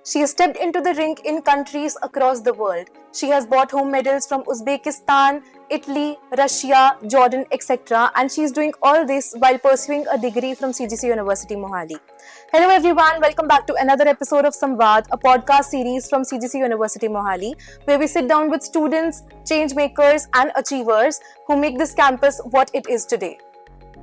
She has stepped into the ring in countries across the world. She has brought home medals from Uzbekistan, Italy, Russia, Jordan, etc. And she is doing all this while pursuing a degree from CGC University, Mohali. Hello everyone, welcome back to another episode of Samvad, a podcast series from CGC University, Mohali, where we sit down with students, change makers, and achievers who make this campus what it is today.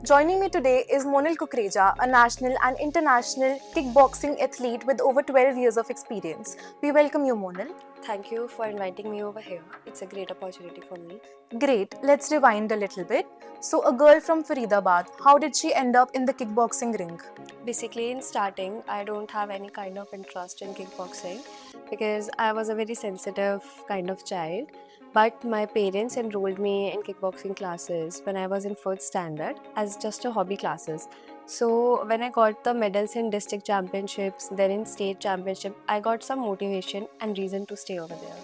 Joining me today is Monal Kukreja, a national and international kickboxing athlete with over 12 years of experience. We welcome you, Monal. Thank you for inviting me over here. It's a great opportunity for me. Great, let's rewind a little bit. So, a girl from Faridabad, how did she end up in the kickboxing ring? Basically, in starting, I don't have any kind of interest in kickboxing because I was a very sensitive kind of child. But my parents enrolled me in kickboxing classes when I was in 4th standard as just a hobby classes. So when I got the medals in district championships, then in state championship, I got some motivation and reason to stay over there.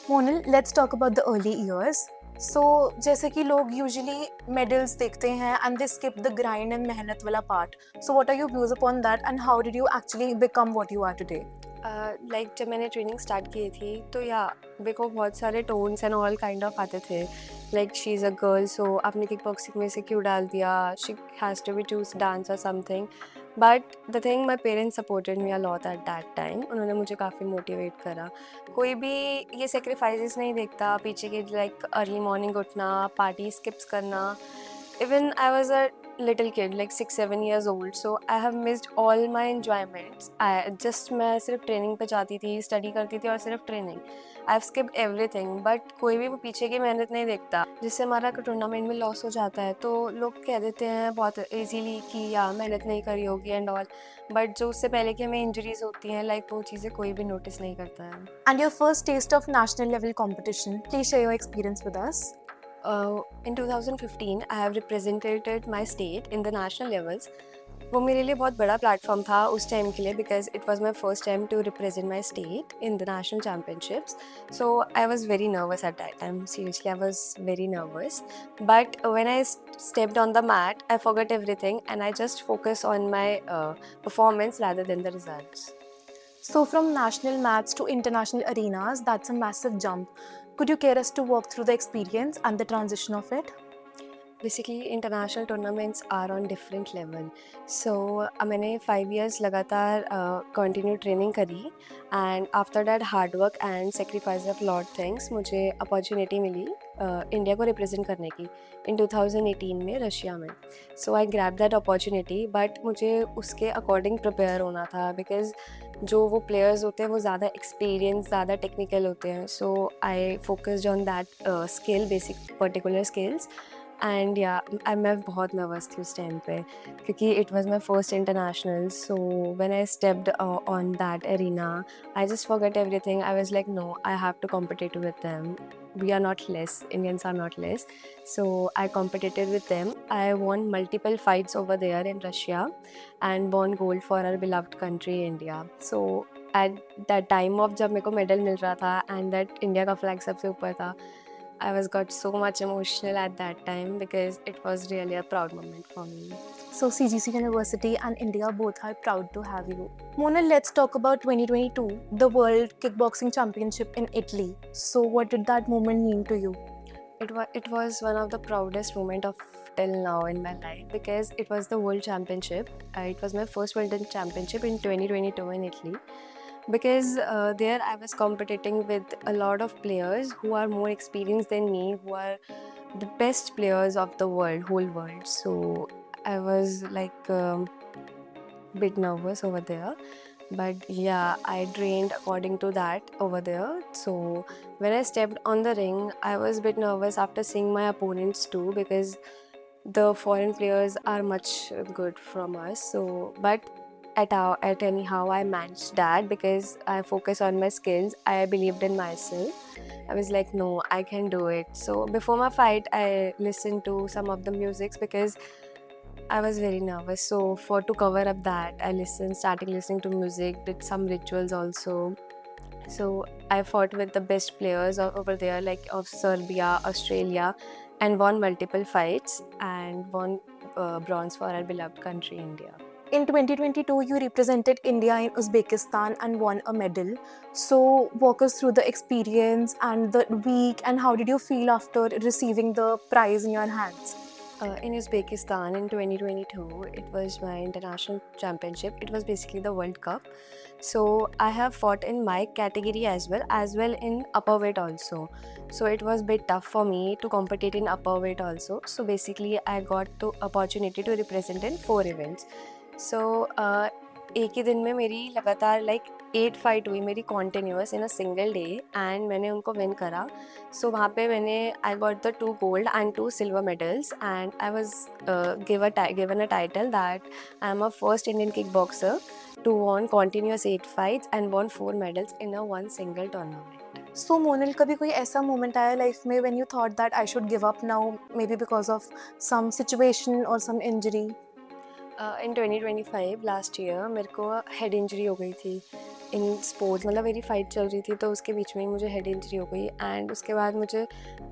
Monal, let's talk about the early years. So, जैसे कि लोग usually medals देखते हैं and they skip the grind and मेहनत वाला part. So, what are your views upon that and how did you actually become what you are today? Like जब मैंने training start की थी तो या मेरे को बहुत सारे taunts and all kind of आते थे like she is a girl so आपने किक बॉक्सिंग में से क्यों डाल दिया she has to be choose dance और something but the thing my parents supported me a lot at that time उन्होंने मुझे काफ़ी मोटिवेट करा कोई भी ये सेक्रीफाइसेस नहीं देखता पीछे के लाइक अर्ली मॉर्निंग उठना पार्टी स्किप्स करना even I was a little kid like 6-7 years old so I have missed all my enjoyments मैं सिर्फ ट्रेनिंग पे जाती थी स्टडी करती थी और सिर्फ training I have skipped everything but कोई भी वो पीछे की मेहनत नहीं देखता जिससे हमारा टूर्नामेंट में लॉस हो जाता है तो लोग कह देते हैं बहुत इजीली कि या मेहनत नहीं करी होगी एंड ऑल बट जो उससे पहले कि हमें इंजरीज होती हैं लाइक वो चीज़ें कोई भी नोटिस नहीं करता है. And your first taste of national level competition, please share your experience with us. In 2015 I have represented my state in the national levels. वो मेरे लिए बहुत बड़ा प्लेटफॉर्म था उस टाइम के लिए because it was my first time to represent my state in the national championships so I was very nervous at that time seriously I was very nervous but when I stepped on the mat I forgot everything and I just focus on my performance rather than the results. So, from national mats to international arenas, that's a massive jump. Could you care us to walk through the experience and the transition of it? Basically international tournaments are on different level so मैंने 5 years लगातार continue training करी and after that hard work and sacrifice of lot things मुझे opportunity मिली India को represent करने की in 2018 में Russia में so I grab that opportunity but मुझे उसके अकॉर्डिंग प्रिपेयर होना था बिकॉज जो वो प्लेयर्स होते हैं वो ज़्यादा एक्सपीरियंस ज़्यादा टेक्निकल होते हैं so I focused on that skill basic particular skills and या मैं बहुत नर्वस थी उस टाइम पे क्योंकि it was my first international so when I stepped on that arena I just forget everything I was like no I have to compete with them we are not less, Indians are not less, so I competed with them. I won multiple fights over there in Russia and won gold for our beloved country India. So at that time of जब मेरे को medal मिल रहा था and that India का flag सबसे ऊपर था I got so much emotional at that time because it was really a proud moment for me. So, CGC University and India both are proud to have you. Monal, let's talk about 2022, the World Kickboxing Championship in Italy. So, what did that moment mean to you? It was one of the proudest moment of till now in my life because it was the World Championship. It was my first World Championship in 2022 in Italy. Because there I was competing with a lot of players who are more experienced than me, who are the best players of the world, whole world. So I was like bit nervous over there. But yeah, I trained according to that over there. So when I stepped on the ring, I was a bit nervous after seeing my opponents too because the foreign players are much good from us. So but at anyhow I managed that because I focus on my skills. I believed in myself. I was like no, I can do it. So before my fight I listened to some of the musics because I was very nervous. So to cover up that I started listening to music, did some rituals also. So I fought with the best players over there like of Serbia, Australia and won multiple fights and won bronze for our beloved country India. In 2022, you represented India in Uzbekistan and won a medal. So, walk us through the experience and the week, and how did you feel after receiving the prize in your hands? In Uzbekistan in 2022, it was my international championship. It was basically the World Cup. So I have fought in my category as well in upper weight also. So it was a bit tough for me to compete in upper weight also. So basically, I got the opportunity to represent in 4 events. So एक ही दिन में मेरी लगातार like 8 fight हुई मेरी continuous in a single day and मैंने उनको win करा. सो वहाँ पे मैंने I got the 2 gold and 2 silver medals and I was given a title that I am a first Indian kick boxer to won continuous 8 fights and won 4 medals in a one single tournament. So, Monal, कभी कोई ऐसा moment आया life में when you thought that I should give up now, maybe because of some situation or some injury? In 2025 last year मेरे को head injury हो गई थी इन स्पोर्ट्स. मतलब मेरी फाइट चल रही थी तो उसके बीच में ही मुझे हेड इंजरी हो गई एंड उसके बाद मुझे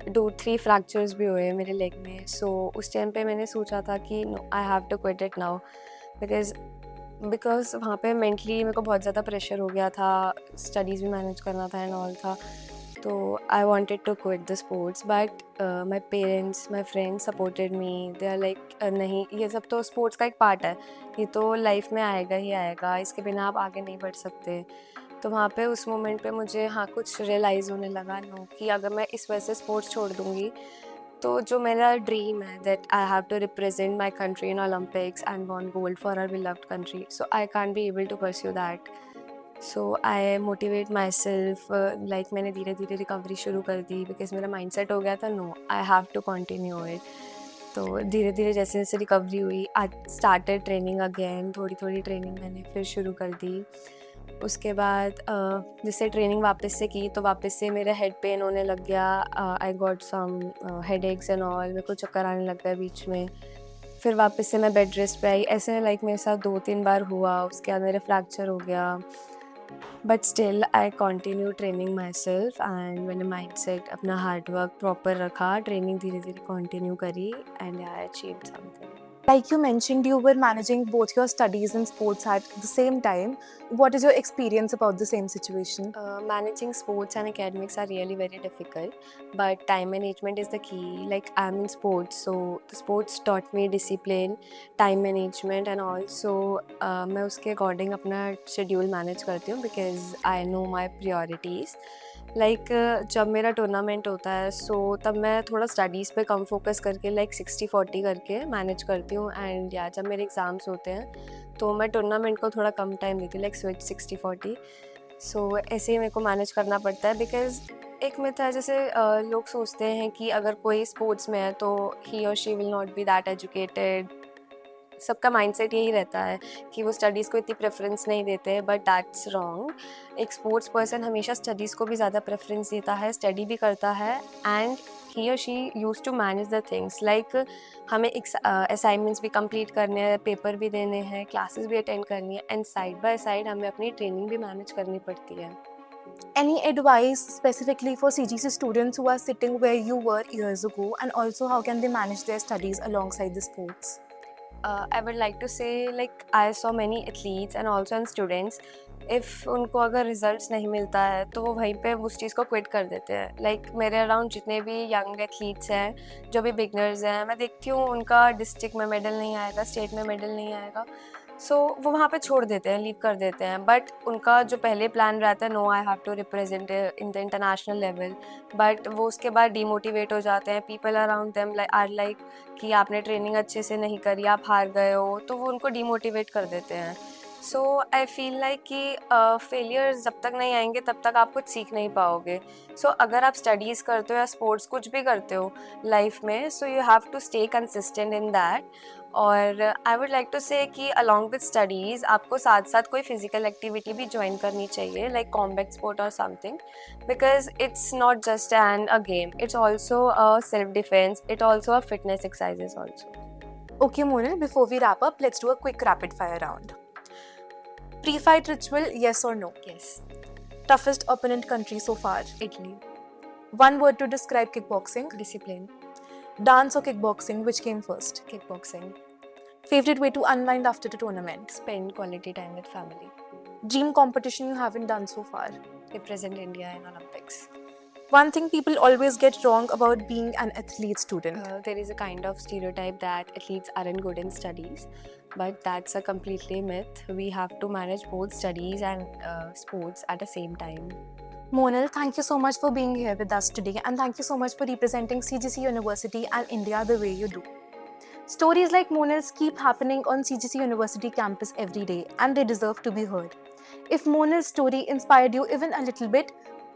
2-3 फ्रैक्चर्स भी हुए मेरे लेग में. सो उस टाइम पे मैंने सोचा था कि no I have to quit it now because वहाँ पे मेंटली मेरे को बहुत ज़्यादा प्रेशर हो गया था. स्टडीज़ भी मैनेज करना था एंड ऑल था. तो I wanted to quit the sports but my parents my friends supported me. They are like नहीं ये सब तो स्पोर्ट्स का एक पार्ट है, ये तो लाइफ में आएगा ही आएगा, इसके बिना आप आगे नहीं बढ़ सकते. तो वहाँ पे उस मोमेंट पे मुझे हाँ कुछ रियलाइज़ होने लगा नो कि अगर मैं इस वजह से स्पोर्ट्स छोड़ दूँगी तो जो मेरा ड्रीम है that I have to represent my country in Olympics and won gold for our beloved country, so I can't be able to pursue that. So I motivate myself like मैंने धीरे धीरे recovery शुरू कर दी because मेरा mind set हो गया था no I have to continue it. तो धीरे धीरे जैसे जैसे रिकवरी हुई आई स्टार्टेड ट्रेनिंग अगेन. थोड़ी थोड़ी ट्रेनिंग मैंने फिर शुरू कर दी. उसके बाद जैसे ट्रेनिंग वापस से की तो वापस से मेरा हेड पेन होने लग गया. I got some headaches and all. मेरे को चक्कर आने लग गया बीच में. फिर वापस से मैं बेड रेस्ट पे आई. ऐसे लाइक मेरे साथ 2-3 बार हुआ. उसके बाद मेरा फ्रैक्चर हो गया but still I continue training my self and मैंने माइंड सेट अपना हार्ड वर्क प्रॉपर रखा. ट्रेनिंग धीरे धीरे कंटिन्यू करी and I achieved something. Like you mentioned, you were managing both your studies and sports at the same time. What is your experience about the same situation? Managing sports and academics are really very difficult, but time management is the key. Like I'm in sports, so the sports taught me discipline, time management, and also मैं उसके according अपना schedule manage करती हूँ because I know my priorities. Like जब मेरा tournament होता है सो तब मैं थोड़ा स्टडीज़ पे कम फोकस करके लाइक 60-40 करके मैनेज करती हूँ. एंड या जब मेरे एग्ज़ाम्स होते हैं तो मैं टूर्नामेंट को थोड़ा कम टाइम देती हूँ लाइक स्विच 60-40. सो ऐसे ही मेरे को मैनेज करना पड़ता है बिकॉज एक मिथ है जैसे लोग सोचते हैं कि अगर कोई स्पोर्ट्स में है तो ही और she will not be that educated. सबका माइंडसेट यही रहता है कि वो स्टडीज़ को इतनी प्रेफरेंस नहीं देते बट दैट्स रॉन्ग. एक स्पोर्ट्स पर्सन हमेशा स्टडीज़ को भी ज़्यादा प्रेफरेंस देता है, स्टडी भी करता है एंड ही और she use to manage the things. Like हमें असाइनमेंट्स भी कंप्लीट करने हैं, पेपर भी देने हैं, क्लासेस भी अटेंड करनी है एंड साइड बाय साइड हमें अपनी ट्रेनिंग भी मैनेज करनी पड़ती है. Any advice specifically for CGC students who are sitting where you were years ago, and also how can they manage their studies alongside the sports? I would like to say like I saw many athletes and also in students, if उनको अगर results नहीं मिलता है तो वो वहीं पे उस चीज़ को क्विट कर देते हैं. लाइक मेरे अराउंड जितने भी यंग एथलीट्स हैं जो भी बिगनर्स हैं मैं देखती हूँ उनका डिस्ट्रिक्ट में मेडल नहीं आएगा, स्टेट में मेडल नहीं आएगा, सो वो वहाँ पे छोड़ देते हैं, लीव कर देते हैं. बट उनका जो पहले प्लान रहता है no I have to represent in the international level, but वो उसके बाद डीमोटिवेट हो जाते हैं. People around them are like कि आपने ट्रेनिंग अच्छे से नहीं करी, आप हार गए हो, तो वो उनको डीमोटिवेट कर देते हैं. सो आई फील लाइक कि फेलियर्स जब तक नहीं आएंगे तब तक आप कुछ सीख नहीं पाओगे. सो अगर आप स्टडीज़ करते हो या स्पोर्ट्स कुछ भी करते हो लाइफ में, so you have to stay consistent in that. और आई वुड लाइक टू से कि अलॉन्ग विद स्टडीज़ आपको साथ साथ कोई फिजिकल एक्टिविटी भी ज्वाइन करनी चाहिए लाइक कॉम्बैट स्पोर्ट और something because it's not just an a game, it's also a self defence, it also a fitness exercises also. Okay, Monal, before we wrap up, let's do a quick rapid fire round. Pre-fight ritual, yes or no? Yes. Toughest opponent country so far? Italy. One word to describe kickboxing. Discipline. Dance or kickboxing, which came first? Kickboxing. Favorite way to unwind after the tournament? Spend quality time with family. Dream competition you haven't done so far? Represent India in Olympics. One thing people always get wrong about being an athlete student. There is a kind of stereotype that athletes aren't good in studies, but that's a completely myth. We have to manage both studies and sports at the same time. Monal, thank you so much for being here with us today, and thank you so much for representing CGC University and India the way you do. Stories like Monal's keep happening on CGC University campus every day, and they deserve to be heard. If Monal's story inspired you even a little bit,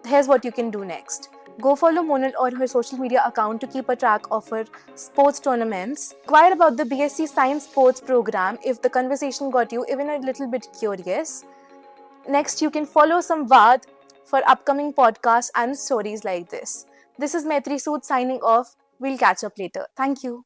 here's what you can do next. Go follow Monal or her social media account to keep a track of her sports tournaments. Inquire about the BSc Science Sports program if the conversation got you even a little bit curious. Next, you can follow Samvad for upcoming podcasts and stories like this. This is Maitri Sood signing off. We'll catch up later. Thank you.